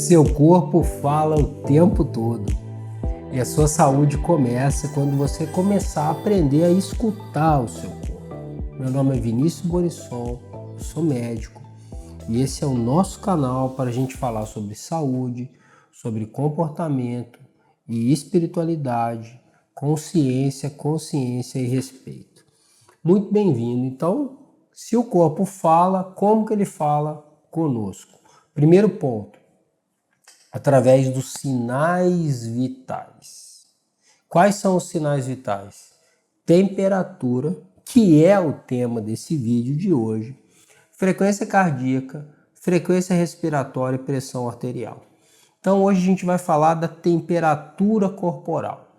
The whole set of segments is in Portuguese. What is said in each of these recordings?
Seu corpo fala o tempo todo e a sua saúde começa quando você começar a aprender a escutar o seu corpo. Meu nome é Vinícius Borisson, eu sou médico e esse é o nosso canal para a gente falar sobre saúde, sobre comportamento e espiritualidade, consciência e respeito. Muito bem-vindo. Então, se o corpo fala, como que ele fala conosco? Primeiro ponto, através dos sinais vitais. Quais são os sinais vitais? Temperatura, que é o tema desse vídeo de hoje, frequência cardíaca, frequência respiratória e pressão arterial. Então hoje a gente vai falar da temperatura corporal.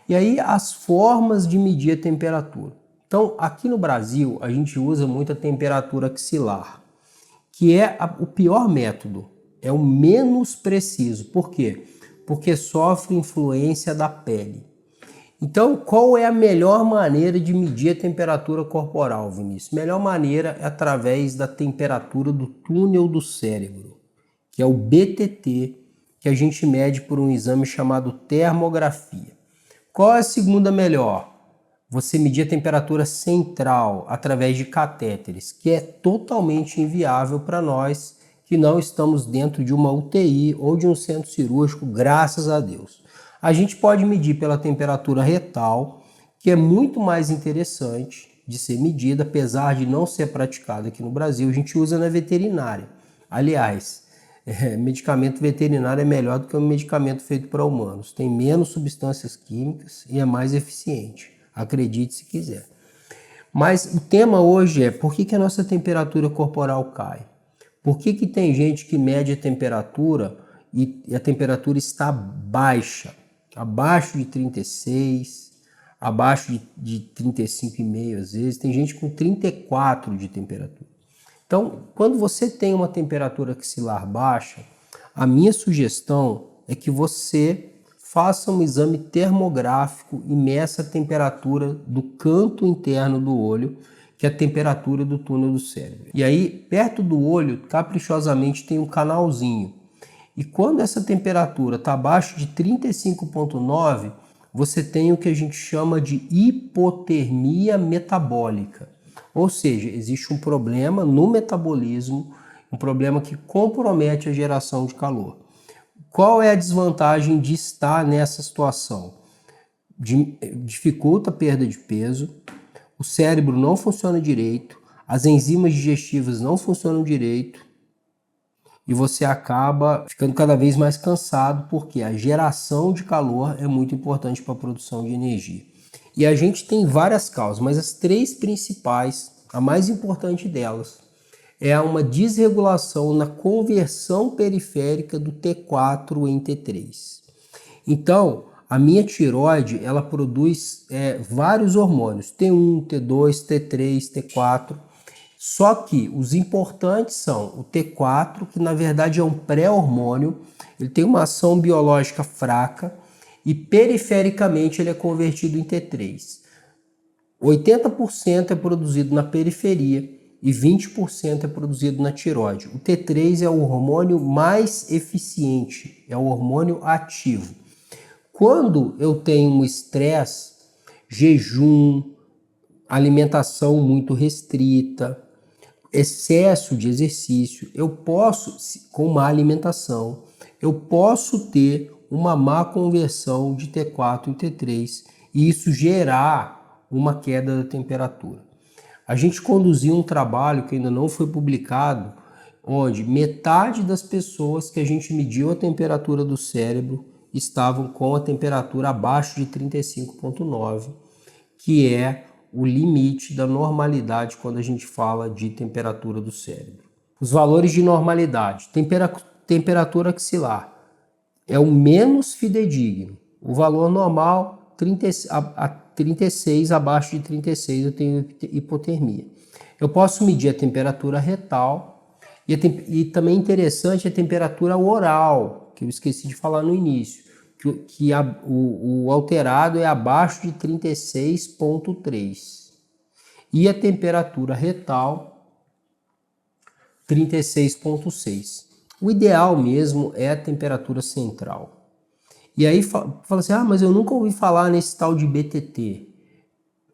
E aí as formas de medir a temperatura. Então aqui no Brasil a gente usa muito a temperatura axilar, que é o pior método. É o menos preciso. Por quê? Porque sofre influência da pele. Então, qual é a melhor maneira de medir a temperatura corporal, Vinícius? A melhor maneira é através da temperatura do túnel do cérebro, que é o BTT, que a gente mede por um exame chamado termografia. Qual é a segunda melhor? Você medir a temperatura central através de catéteres, que é totalmente inviável para nós que não estamos dentro de uma UTI ou de um centro cirúrgico, graças a Deus. A gente pode medir pela temperatura retal, que é muito mais interessante de ser medida, apesar de não ser praticada aqui no Brasil, a gente usa na veterinária. Aliás, medicamento veterinário é melhor do que um medicamento feito para humanos. Tem menos substâncias químicas e é mais eficiente. Acredite se quiser. Mas o tema hoje é por que a nossa temperatura corporal cai? Por que tem gente que mede a temperatura e a temperatura está baixa? Abaixo de 36, abaixo de 35,5 às vezes. Tem gente com 34 de temperatura. Então, quando você tem uma temperatura axilar baixa, a minha sugestão é que você faça um exame termográfico e meça a temperatura do canto interno do olho, que é a temperatura do túnel do cérebro. E aí, perto do olho, caprichosamente tem um canalzinho. E quando essa temperatura está abaixo de 35,9, você tem o que a gente chama de hipotermia metabólica. Ou seja, existe um problema no metabolismo, um problema que compromete a geração de calor. Qual é a desvantagem de estar nessa situação? Dificulta a perda de peso, o cérebro não funciona direito, as enzimas digestivas não funcionam direito e você acaba ficando cada vez mais cansado porque a geração de calor é muito importante para a produção de energia. E a gente tem várias causas, mas as três principais, a mais importante delas, é uma desregulação na conversão periférica do T4 em T3. Então, a minha tireoide, ela produz vários hormônios, T1, T2, T3, T4, só que os importantes são o T4, que na verdade é um pré-hormônio, ele tem uma ação biológica fraca e perifericamente ele é convertido em T3. 80% é produzido na periferia e 20% é produzido na tireoide. O T3 é o hormônio mais eficiente, é o hormônio ativo. Quando eu tenho um estresse, jejum, alimentação muito restrita, excesso de exercício, eu posso, com má alimentação, eu posso ter uma má conversão de T4 em T3 e isso gerar uma queda da temperatura. A gente conduziu um trabalho que ainda não foi publicado, onde metade das pessoas que a gente mediu a temperatura do cérebro estavam com a temperatura abaixo de 35,9, que é o limite da normalidade quando a gente fala de temperatura do cérebro. Os valores de normalidade. Temperatura axilar é o menos fidedigno. O valor normal, 36, abaixo de 36 eu tenho hipotermia. Eu posso medir a temperatura retal e também interessante a temperatura oral, que eu esqueci de falar no início, que o alterado é abaixo de 36,3. E a temperatura retal, 36,6. O ideal mesmo é a temperatura central. E aí fala assim, mas eu nunca ouvi falar nesse tal de BTT.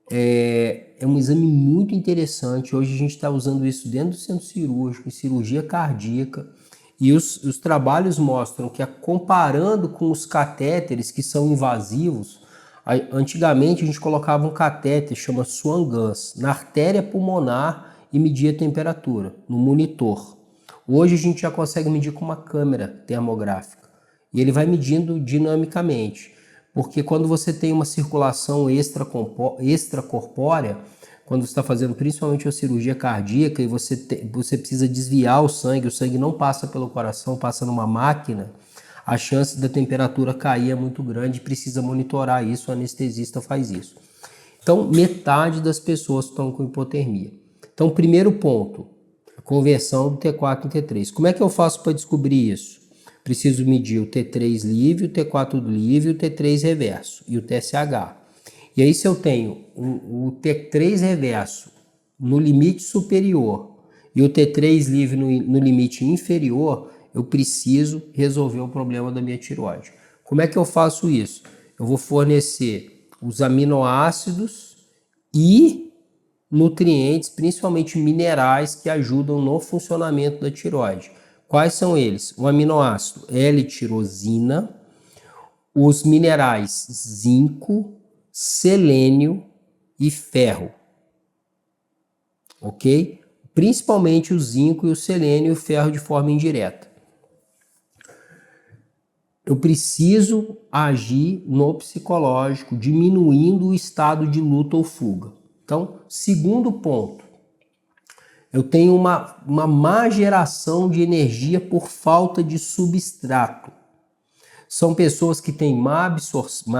É um exame muito interessante. Hoje a gente está usando isso dentro do centro cirúrgico, em cirurgia cardíaca. E os trabalhos mostram que, comparando com os catéteres que são invasivos, antigamente a gente colocava um catéter, chama Swan-Ganz, na artéria pulmonar e media a temperatura, no monitor. Hoje a gente já consegue medir com uma câmera termográfica. E ele vai medindo dinamicamente. Porque quando você tem uma circulação extracorpórea, quando você está fazendo principalmente a cirurgia cardíaca e você precisa desviar o sangue não passa pelo coração, passa numa máquina, a chance da temperatura cair é muito grande e precisa monitorar isso, o anestesista faz isso. Então, metade das pessoas estão com hipotermia. Então, primeiro ponto, a conversão do T4 em T3. Como é que eu faço para descobrir isso? Preciso medir o T3 livre, o T4 livre, o T3 reverso e o TSH. E aí, se eu tenho o T3 reverso no limite superior e o T3 livre no limite inferior, eu preciso resolver o problema da minha tireoide. Como é que eu faço isso? Eu vou fornecer os aminoácidos e nutrientes, principalmente minerais, que ajudam no funcionamento da tireoide. Quais são eles? O aminoácido L-tirosina, os minerais zinco, selênio e ferro. Ok? Principalmente o zinco e o selênio e o ferro de forma indireta. Eu preciso agir no psicológico, diminuindo o estado de luta ou fuga. Então, segundo ponto, eu tenho uma má geração de energia por falta de substrato. São pessoas que têm má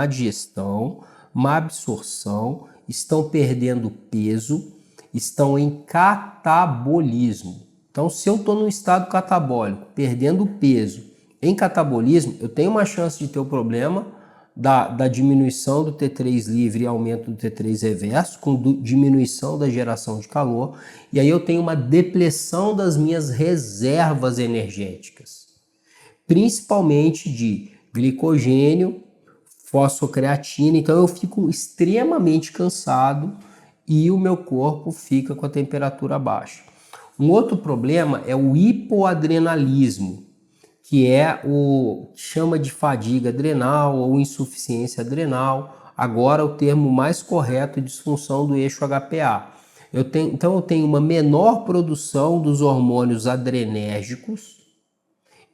digestão, má absorção, estão perdendo peso, estão em catabolismo. Então, se eu estou no estado catabólico, perdendo peso, em catabolismo, eu tenho uma chance de ter o problema da diminuição do T3 livre e aumento do T3 reverso, com diminuição da geração de calor, e aí eu tenho uma depleção das minhas reservas energéticas, principalmente de glicogênio, fosfocreatina. Então eu fico extremamente cansado e o meu corpo fica com a temperatura baixa. Um outro problema é o hipoadrenalismo, que é o que chama de fadiga adrenal ou insuficiência adrenal. Agora o termo mais correto é disfunção do eixo HPA. Então eu tenho uma menor produção dos hormônios adrenérgicos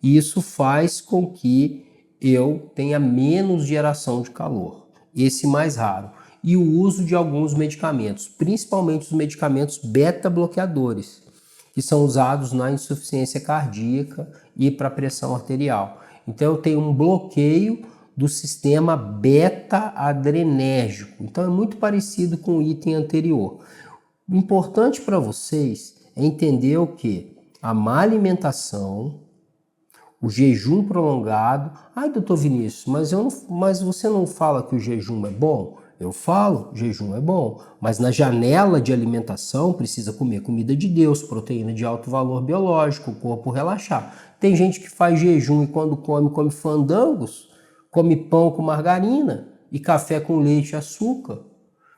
e isso faz com que eu tenha menos geração de calor, esse mais raro. E o uso de alguns medicamentos, principalmente os medicamentos beta-bloqueadores, que são usados na insuficiência cardíaca e para pressão arterial. Então eu tenho um bloqueio do sistema beta-adrenérgico. Então é muito parecido com o item anterior. O importante para vocês é entender o que? A má alimentação, o jejum prolongado. Doutor Vinícius, mas você não fala que o jejum é bom? Eu falo, jejum é bom, mas na janela de alimentação precisa comer comida de Deus, proteína de alto valor biológico, o corpo relaxar. Tem gente que faz jejum e quando come fandangos, come pão com margarina e café com leite e açúcar.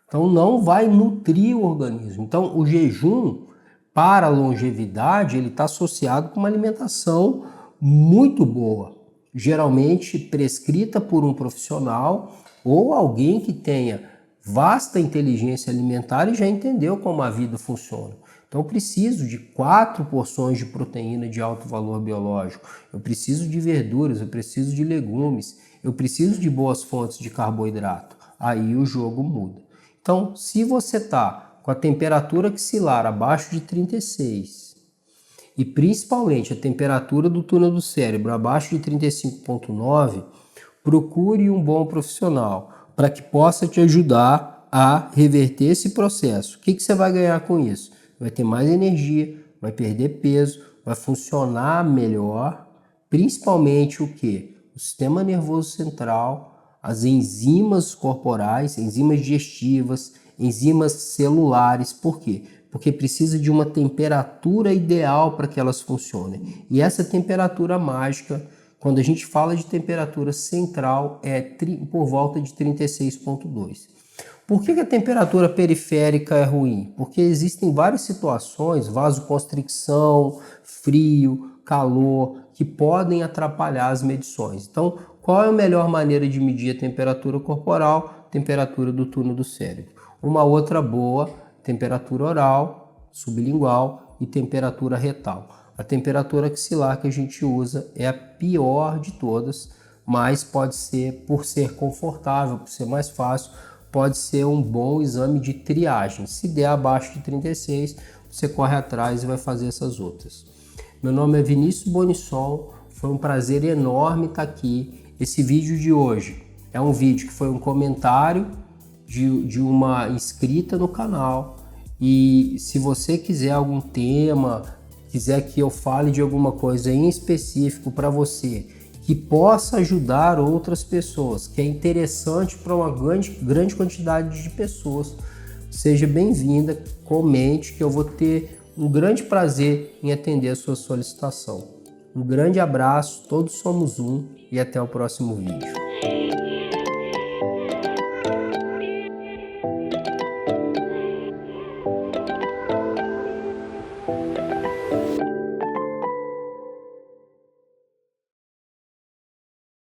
Então não vai nutrir o organismo. Então o jejum, para a longevidade, ele está associado com uma alimentação muito boa, geralmente prescrita por um profissional ou alguém que tenha vasta inteligência alimentar e já entendeu como a vida funciona. Então eu preciso de 4 porções de proteína de alto valor biológico, eu preciso de verduras, eu preciso de legumes, eu preciso de boas fontes de carboidrato. Aí o jogo muda. Então, se você está com a temperatura axilar abaixo de 36 e principalmente a temperatura do túnel do cérebro abaixo de 35,9, procure um bom profissional para que possa te ajudar a reverter esse processo. O que você vai ganhar com isso? Vai ter mais energia, vai perder peso, vai funcionar melhor, principalmente o quê? O sistema nervoso central, as enzimas corporais, enzimas digestivas, enzimas celulares. Por quê? porque precisa de uma temperatura ideal para que elas funcionem. E essa temperatura mágica, quando a gente fala de temperatura central, é por volta de 36,2. Por que a temperatura periférica é ruim? Porque existem várias situações, vasoconstricção, frio, calor, que podem atrapalhar as medições. Então, qual é a melhor maneira de medir a temperatura corporal? Temperatura do túnel do cérebro. Uma outra boa, temperatura oral, sublingual e temperatura retal. A temperatura axilar que a gente usa é a pior de todas, mas pode ser, por ser confortável, por ser mais fácil, pode ser um bom exame de triagem. Se der abaixo de 36, você corre atrás e vai fazer essas outras. Meu nome é Vinícius Bonisson, foi um prazer enorme estar aqui. Esse vídeo de hoje é um vídeo que foi um comentário de uma inscrita no canal, e se você quiser algum tema, quiser que eu fale de alguma coisa em específico para você, que possa ajudar outras pessoas, que é interessante para uma grande quantidade de pessoas, seja bem-vinda, comente, que eu vou ter um grande prazer em atender a sua solicitação. Um grande abraço, todos somos um, e até o próximo vídeo.